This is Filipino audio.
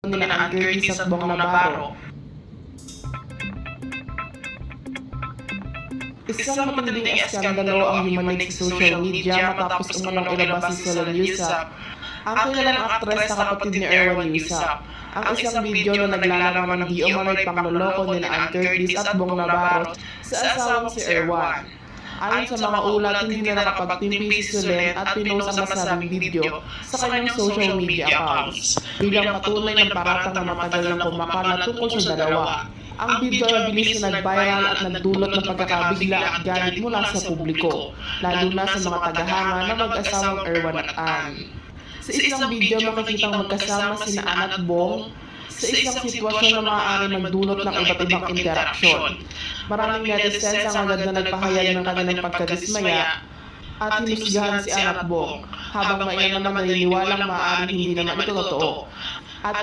nila Ann Curtis at Bong Navarro. Isang matinding eskandalo ang humanig sa social media matapos umanong ilabas si Solen Yusap, ang kilalang aktres na kapatid ni Erwan Yusap. Ang isang video na naglalaman ng di umano'y pangloloko nila Ann Curtis at Bong Navarro sa asawang si Erwan. Ayon sa mga ulat, hindi na nakapagtimpi si Solen at pinost ang nasabing video sa kanyang social media accounts bilang patunay ng paratang na matagal nang kumakalat tungkol sa dalawa. Ang video ay bilis na nag-viral at nagdulot ng pagkakabigla at galit mula sa publiko, lalo na sa mga tagahanga na mag-asawang Erwan at Ann. Sa isang video makikitang magkasama sina Ann at Bong sa isang sitwasyon na maaari magdulot ng iba't ibang interaksyon. Maraming netizens ang agad na nagpahayag ng kanilang pagkadismaya at hinusgahan si Ann at Bong, habang may ilan naman naniniwalang maaaring hindi naman ito totoo at